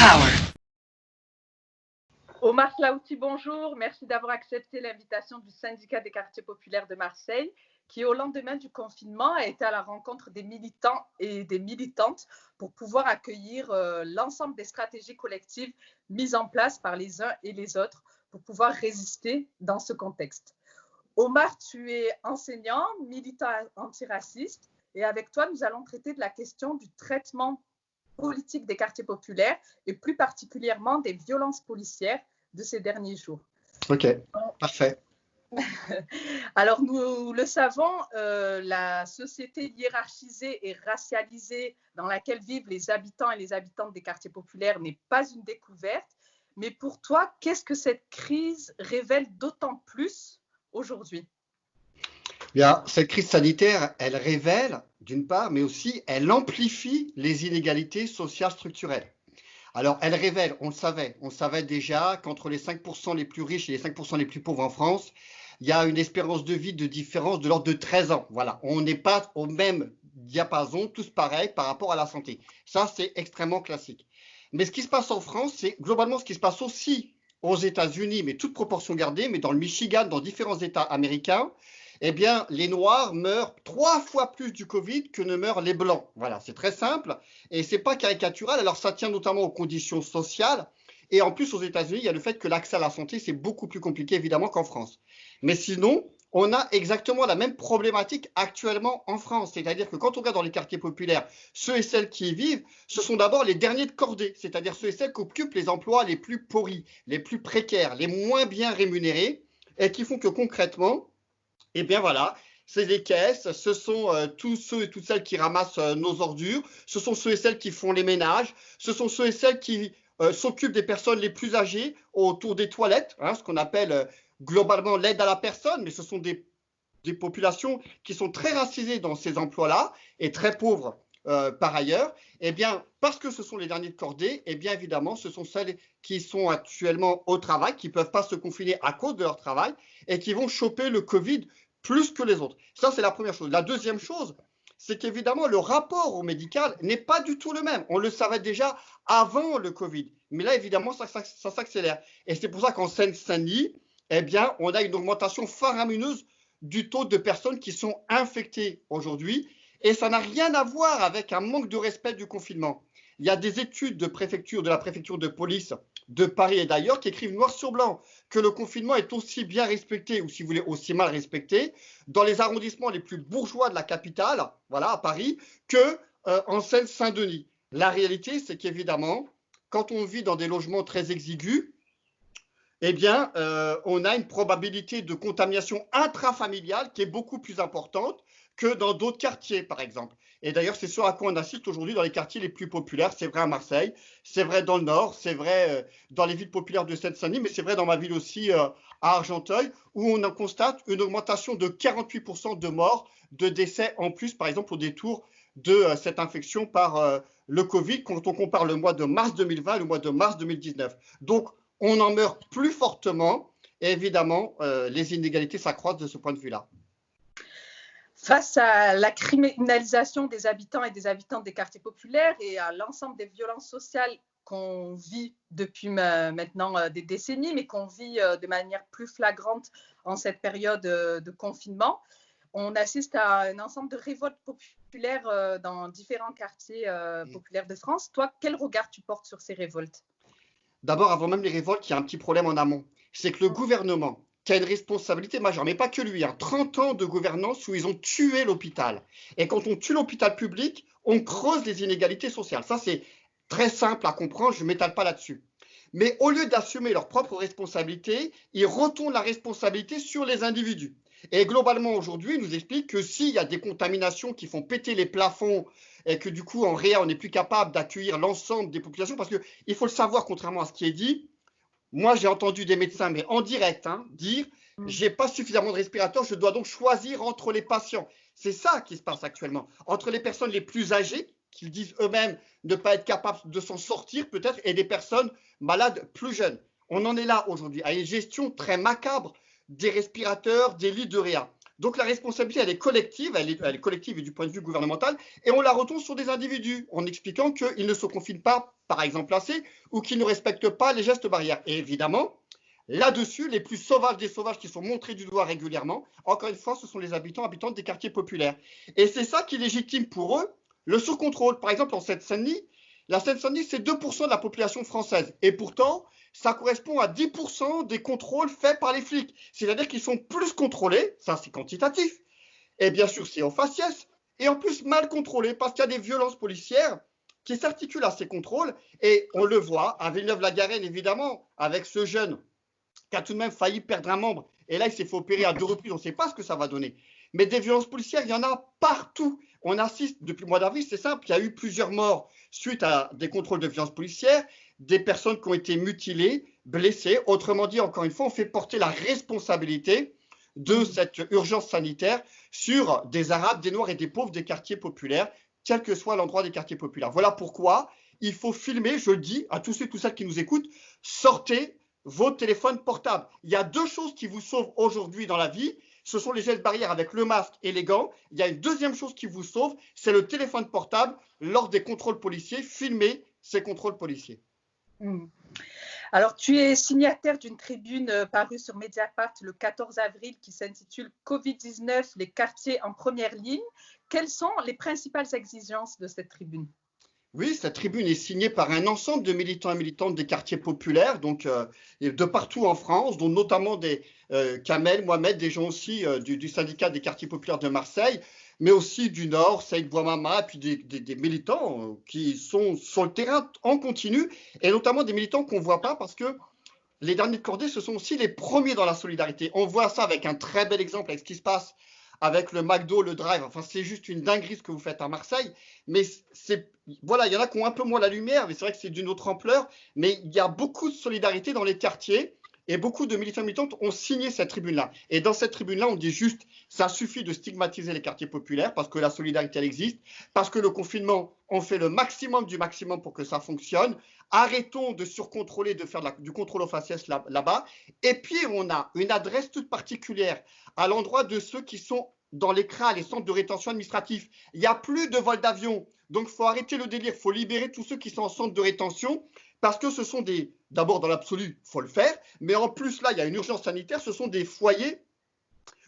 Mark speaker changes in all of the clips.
Speaker 1: power.
Speaker 2: Omar Slaouti, bonjour. Merci d'avoir accepté l'invitation du syndicat des quartiers populaires de Marseille, qui, au lendemain du confinement, a été à la rencontre des militants et des militantes pour pouvoir accueillir l'ensemble des stratégies collectives mises en place par les uns et les autres pour pouvoir résister dans ce contexte. Omar, tu es enseignant, militant antiraciste, et avec toi, nous allons traiter de la question du traitement politique des quartiers populaires et plus particulièrement des violences policières de ces derniers jours.
Speaker 3: Ok, parfait.
Speaker 2: Alors, nous le savons, la société hiérarchisée et racialisée dans laquelle vivent les habitants et les habitantes des quartiers populaires n'est pas une découverte. Mais pour toi, qu'est-ce que cette crise révèle d'autant plus aujourd'hui ?
Speaker 3: Bien, cette crise sanitaire, elle révèle, d'une part, mais aussi elle amplifie les inégalités sociales structurelles. Alors, elle révèle, on le savait déjà qu'entre les 5% les plus riches et les 5% les plus pauvres en France, il y a une espérance de vie de différence de l'ordre de 13 ans. Voilà, on n'est pas au même diapason, tous pareils par rapport à la santé. Ça, c'est extrêmement classique. Mais ce qui se passe en France, c'est globalement ce qui se passe aussi aux États-Unis, mais toute proportion gardée, mais dans le Michigan, dans différents États américains, eh bien, les Noirs meurent 3 fois plus du Covid que ne meurent les Blancs. Voilà, c'est très simple et c'est pas caricatural. Alors, ça tient notamment aux conditions sociales. Et en plus, aux États-Unis, il y a le fait que l'accès à la santé, c'est beaucoup plus compliqué, évidemment, qu'en France. Mais sinon, on a exactement la même problématique actuellement en France. C'est-à-dire que quand on regarde dans les quartiers populaires, ceux et celles qui y vivent, ce sont d'abord les derniers de cordée, c'est-à-dire ceux et celles qui occupent les emplois les plus pourris, les plus précaires, les moins bien rémunérés, et qui font que concrètement, eh bien voilà, c'est les caisses, ce sont tous ceux et toutes celles qui ramassent nos ordures, ce sont ceux et celles qui font les ménages, ce sont ceux et celles qui s'occupent des personnes les plus âgées autour des toilettes, hein, ce qu'on appelle globalement l'aide à la personne, mais ce sont des populations qui sont très racisées dans ces emplois-là et très pauvres par ailleurs. Eh bien, parce que ce sont les derniers de cordée, eh bien évidemment, ce sont celles qui sont actuellement au travail, qui ne peuvent pas se confiner à cause de leur travail et qui vont choper le Covid plus que les autres. Ça, c'est la première chose. La deuxième chose, c'est qu'évidemment, le rapport au médical n'est pas du tout le même. On le savait déjà avant le Covid. Mais là, évidemment, ça s'accélère. Et c'est pour ça qu'en Seine-Saint-Denis, eh bien, on a une augmentation faramineuse du taux de personnes qui sont infectées aujourd'hui. Et ça n'a rien à voir avec un manque de respect du confinement. Il y a des études de la préfecture de police de Paris et d'ailleurs qui écrivent noir sur blanc que le confinement est aussi bien respecté, ou si vous voulez aussi mal respecté, dans les arrondissements les plus bourgeois de la capitale, voilà, à Paris, que en Seine-Saint-Denis. La réalité, c'est qu'évidemment, quand on vit dans des logements très exigus, eh bien, on a une probabilité de contamination intrafamiliale qui est beaucoup plus importante que dans d'autres quartiers, par exemple. Et d'ailleurs, c'est ce à quoi on assiste aujourd'hui dans les quartiers les plus populaires. C'est vrai à Marseille, c'est vrai dans le Nord, c'est vrai dans les villes populaires de Seine-Saint-Denis, mais c'est vrai dans ma ville aussi, à Argenteuil, où on constate une augmentation de 48% de morts, de décès en plus, par exemple, au détour de cette infection par le Covid, quand on compare le mois de mars 2020 et le mois de mars 2019. Donc, on en meurt plus fortement et évidemment, les inégalités s'accroissent de ce point de vue-là.
Speaker 2: Face à la criminalisation des habitants et des habitantes des quartiers populaires et à l'ensemble des violences sociales qu'on vit depuis maintenant des décennies, mais qu'on vit de manière plus flagrante en cette période de confinement, on assiste à un ensemble de révoltes populaires dans différents quartiers populaires de France. Toi, quel regard tu portes sur ces révoltes ?
Speaker 3: D'abord, avant même les révoltes, il y a un petit problème en amont. C'est que le gouvernement, qui a une responsabilité majeure, mais pas que lui, 30 ans de gouvernance où ils ont tué l'hôpital. Et quand on tue l'hôpital public, on creuse les inégalités sociales. Ça, c'est très simple à comprendre, je ne m'étale pas là-dessus. Mais au lieu d'assumer leur propre responsabilité, ils retournent la responsabilité sur les individus. Et globalement, aujourd'hui, ils nous expliquent que s'il y a des contaminations qui font péter les plafonds et que du coup, en réa, on n'est plus capable d'accueillir l'ensemble des populations, parce qu'il faut le savoir, contrairement à ce qui est dit, moi, j'ai entendu des médecins, mais en direct, dire « j'ai pas suffisamment de respirateurs, je dois donc choisir entre les patients ». C'est ça qui se passe actuellement. Entre les personnes les plus âgées, qui disent eux-mêmes ne pas être capables de s'en sortir peut-être, et des personnes malades plus jeunes. On en est là aujourd'hui, à une gestion très macabre des respirateurs, des lits de réa. Donc la responsabilité, elle est collective, elle est collective du point de vue gouvernemental, et on la retourne sur des individus en expliquant qu'ils ne se confinent pas, par exemple assez, ou qu'ils ne respectent pas les gestes barrières. Et évidemment, là-dessus, les plus sauvages des sauvages qui sont montrés du doigt régulièrement, encore une fois, ce sont les habitantes des quartiers populaires. Et c'est ça qui légitime pour eux le sous-contrôle. Par exemple, en Seine-Saint-Denis, la Seine-Saint-Denis, c'est 2% de la population française. Et pourtant, ça correspond à 10% des contrôles faits par les flics. C'est-à-dire qu'ils sont plus contrôlés, ça c'est quantitatif, et bien sûr c'est au faciès, et en plus mal contrôlés parce qu'il y a des violences policières qui s'articulent à ces contrôles, et on le voit à Villeneuve-la-Garenne évidemment, avec ce jeune qui a tout de même failli perdre un membre, et là il s'est fait opérer à 2 reprises, on ne sait pas ce que ça va donner. Mais des violences policières, il y en a partout. On assiste depuis le mois d'avril, c'est simple, il y a eu plusieurs morts suite à des contrôles de violences policières, des personnes qui ont été mutilées, blessées. Autrement dit, encore une fois, on fait porter la responsabilité de cette urgence sanitaire sur des Arabes, des Noirs et des pauvres des quartiers populaires, quel que soit l'endroit des quartiers populaires. Voilà pourquoi il faut filmer, je le dis à tous ceux et toutes celles qui nous écoutent, sortez vos téléphones portables. Il y a 2 choses qui vous sauvent aujourd'hui dans la vie. Ce sont les gestes barrières avec le masque et les gants. Il y a une deuxième chose qui vous sauve, c'est le téléphone portable lors des contrôles policiers. Filmez ces contrôles policiers.
Speaker 2: Alors, tu es signataire d'une tribune parue sur Mediapart le 14 avril qui s'intitule Covid-19, les quartiers en première ligne. Quelles sont les principales exigences de cette tribune ?
Speaker 3: Oui, cette tribune est signée par un ensemble de militants et militantes des quartiers populaires, donc de partout en France, dont notamment des Kamel, Mohamed, des gens aussi du syndicat des quartiers populaires de Marseille, mais aussi du Nord, Saïd Bouamama, et puis des militants qui sont sur le terrain en continu, et notamment des militants qu'on ne voit pas parce que les derniers de cordée, ce sont aussi les premiers dans la solidarité. On voit ça avec un très bel exemple avec ce qui se passe avec le McDo, le Drive. Enfin, c'est juste une dinguerie ce que vous faites à Marseille. Mais voilà, il y en a qui ont un peu moins la lumière, mais c'est vrai que c'est d'une autre ampleur. Mais il y a beaucoup de solidarité dans les quartiers et beaucoup de militants et militantes ont signé cette tribune-là. Et dans cette tribune-là, on dit juste, ça suffit de stigmatiser les quartiers populaires parce que la solidarité, elle existe, parce que le confinement, on fait le maximum du maximum pour que ça fonctionne. Arrêtons de surcontrôler, de faire du contrôle au faciès là-bas. Et puis, on a une adresse toute particulière à l'endroit de ceux qui sont dans les CRA, les centres de rétention administratifs. Il n'y a plus de vol d'avion. Donc, il faut arrêter le délire. Il faut libérer tous ceux qui sont en centre de rétention parce que ce sont d'abord dans l'absolu, il faut le faire. Mais en plus, là, il y a une urgence sanitaire. Ce sont des foyers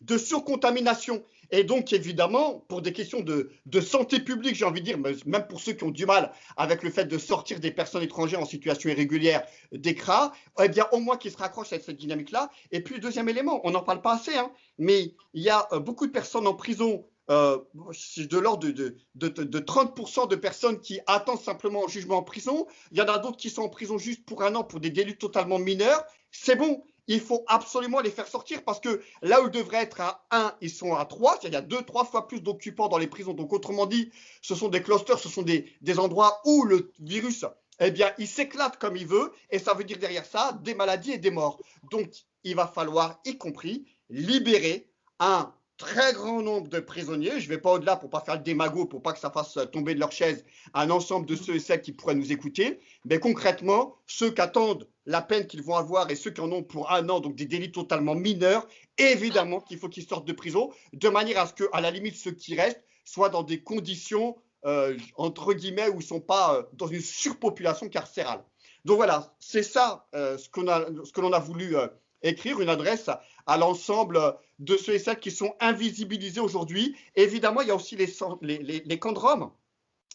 Speaker 3: de surcontamination. Et donc, évidemment, pour des questions de santé publique, j'ai envie de dire, même pour ceux qui ont du mal avec le fait de sortir des personnes étrangères en situation irrégulière des CRA, eh bien, au moins qu'ils se raccrochent à cette dynamique-là. Et puis, le deuxième élément, on n'en parle pas assez, hein, mais il y a beaucoup de personnes en prison, de l'ordre de 30% de personnes qui attendent simplement un jugement en prison. Il y en a d'autres qui sont en prison juste pour 1 an pour des délits totalement mineurs. C'est bon. Il faut absolument les faire sortir parce que là où ils devraient être à 1, ils sont à 3. C'est-à-dire qu'il y a 2-3 fois plus d'occupants dans les prisons. Donc, autrement dit, ce sont des clusters, ce sont des endroits où le virus, eh bien, il s'éclate comme il veut. Et ça veut dire derrière ça, des maladies et des morts. Donc, il va falloir, y compris, libérer un très grand nombre de prisonniers. Je ne vais pas au-delà pour ne pas faire le démago, pour pas que ça fasse tomber de leur chaise un ensemble de ceux et celles qui pourraient nous écouter. Mais concrètement, ceux qui attendent la peine qu'ils vont avoir et ceux qui en ont pour 1 an, donc des délits totalement mineurs, évidemment qu'il faut qu'ils sortent de prison, de manière à ce que, à la limite, ceux qui restent soient dans des conditions, entre guillemets, où ils ne sont pas dans une surpopulation carcérale. Donc voilà, c'est ça ce que l'on a voulu écrire, une adresse à l'ensemble de ceux et celles qui sont invisibilisés aujourd'hui. Évidemment, il y a aussi les camps de Rome,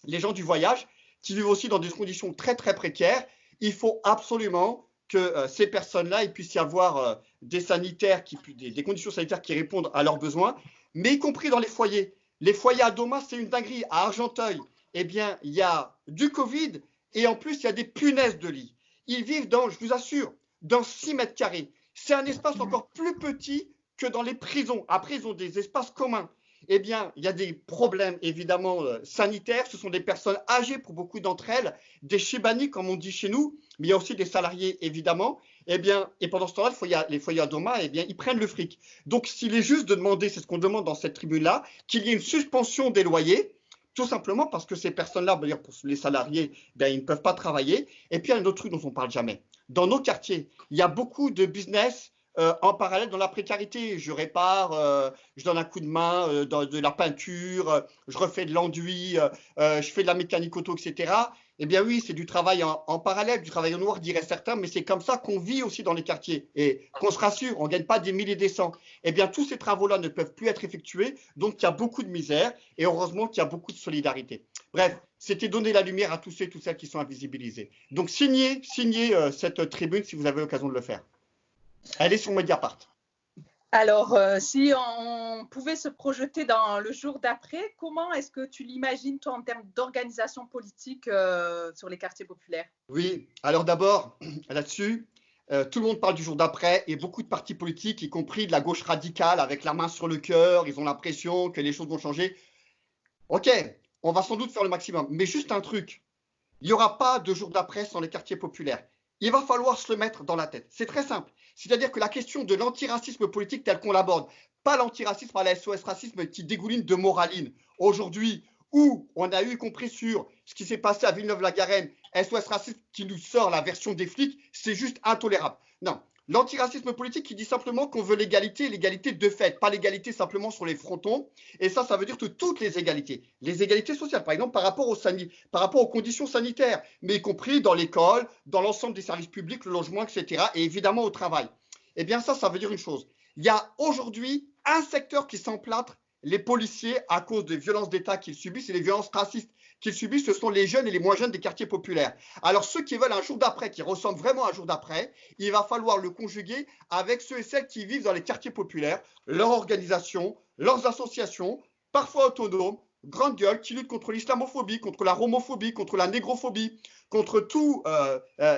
Speaker 3: les gens du voyage, qui vivent aussi dans des conditions très, très précaires. Il faut absolument que ces personnes-là, il puisse y avoir des conditions sanitaires qui répondent à leurs besoins, mais y compris dans les foyers. Les foyers à Domas, c'est une dinguerie. À Argenteuil, eh bien, il y a du Covid et en plus, il y a des punaises de lit. Ils vivent je vous assure, dans 6 mètres carrés. C'est un espace encore plus petit que dans les prisons. Après, ils ont des espaces communs. Eh bien, il y a des problèmes évidemment sanitaires. Ce sont des personnes âgées pour beaucoup d'entre elles, des chibani comme on dit chez nous, mais il y a aussi des salariés évidemment. Eh bien, et pendant ce temps-là, les foyers à Doma, eh bien, ils prennent le fric. Donc, s'il est juste de demander, c'est ce qu'on demande dans cette tribune-là, qu'il y ait une suspension des loyers, tout simplement parce que ces personnes-là, pour les salariés, ils ne peuvent pas travailler. Et puis, il y a un autre truc dont on ne parle jamais. Dans nos quartiers, il y a beaucoup de business en parallèle dans la précarité. Je répare, je donne un coup de main dans de la peinture, je refais de l'enduit, je fais de la mécanique auto, etc. Eh bien oui, c'est du travail en parallèle, du travail au noir, diraient certains, mais c'est comme ça qu'on vit aussi dans les quartiers. Et qu'on se rassure, on ne gagne pas des milliers et des cents. Eh bien, tous ces travaux-là ne peuvent plus être effectués, donc il y a beaucoup de misère, et heureusement qu'il y a beaucoup de solidarité. Bref, c'était donner la lumière à tous ceux et toutes celles qui sont invisibilisés. Donc signez cette tribune si vous avez l'occasion de le faire. Elle est sur Mediapart.
Speaker 2: Alors, si on pouvait se projeter dans le jour d'après, comment est-ce que tu l'imagines, toi, en termes d'organisation politique sur les quartiers populaires?
Speaker 3: Oui, alors d'abord, là-dessus, tout le monde parle du jour d'après et beaucoup de partis politiques, y compris de la gauche radicale, avec la main sur le cœur, ils ont l'impression que les choses vont changer. Ok, on va sans doute faire le maximum, mais juste un truc, il n'y aura pas de jour d'après sans les quartiers populaires. Il va falloir se le mettre dans la tête. C'est très simple. C'est-à-dire que la question de l'antiracisme politique tel qu'on l'aborde, pas l'antiracisme à la SOS Racisme qui dégouline de moraline. Aujourd'hui, où on a eu, y compris sur ce qui s'est passé à Villeneuve-la-Garenne, SOS Racisme qui nous sort la version des flics, c'est juste intolérable. Non, l'antiracisme politique qui dit simplement qu'on veut l'égalité, l'égalité de fait, pas l'égalité simplement sur les frontons. Et ça veut dire que toutes les égalités sociales, par exemple par rapport aux conditions sanitaires, mais y compris dans l'école, dans l'ensemble des services publics, le logement, etc., et évidemment au travail. Eh bien ça veut dire une chose. Il y a aujourd'hui un secteur qui s'emplâtre, les policiers, à cause des violences d'État qu'ils subissent et des violences racistes qu'ils subissent, ce sont les jeunes et les moins jeunes des quartiers populaires. Alors ceux qui veulent un jour d'après, qui ressemble vraiment à un jour d'après, il va falloir le conjuguer avec ceux et celles qui vivent dans les quartiers populaires, leur organisation, leurs associations, parfois autonomes, grande gueule, qui luttent contre l'islamophobie, contre la romophobie, contre la négrophobie, contre tous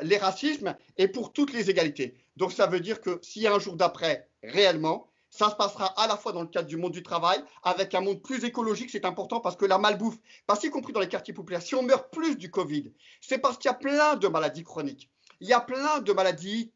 Speaker 3: les racismes et pour toutes les égalités. Donc ça veut dire que s'il y a un jour d'après réellement, ça se passera à la fois dans le cadre du monde du travail, avec un monde plus écologique, c'est important parce que la malbouffe, parce qu'y compris dans les quartiers populaires, si on meurt plus du Covid, c'est parce qu'il y a plein de maladies chroniques. Il y a plein de maladies,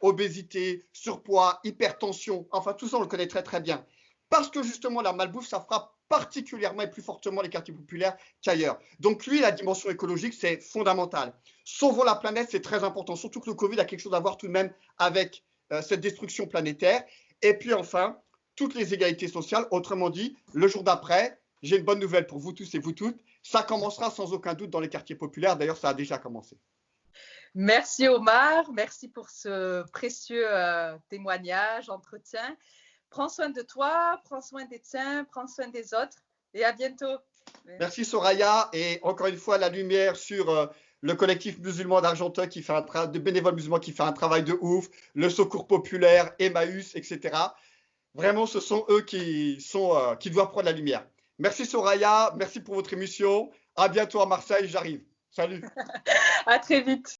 Speaker 3: obésité, surpoids, hypertension, enfin tout ça on le connaît très très bien. Parce que justement la malbouffe, ça frappe particulièrement et plus fortement les quartiers populaires qu'ailleurs. Donc oui, la dimension écologique, c'est fondamental. Sauvons la planète, c'est très important, surtout que le Covid a quelque chose à voir tout de même avec cette destruction planétaire. Et puis enfin, toutes les égalités sociales, autrement dit, le jour d'après, j'ai une bonne nouvelle pour vous tous et vous toutes, ça commencera sans aucun doute dans les quartiers populaires, d'ailleurs ça a déjà commencé.
Speaker 2: Merci Omar, merci pour ce précieux témoignage, entretien. Prends soin de toi, prends soin des tiens, prends soin des autres et à bientôt.
Speaker 3: Merci Soraya et encore une fois la lumière sur le collectif musulman d'Argenteuil qui fait de bénévoles musulmans qui fait un travail de ouf, le Secours populaire, Emmaüs, etc. Vraiment, ce sont eux qui doivent prendre la lumière. Merci Soraya, merci pour votre émission. À bientôt à Marseille, j'arrive. Salut.
Speaker 2: À très vite.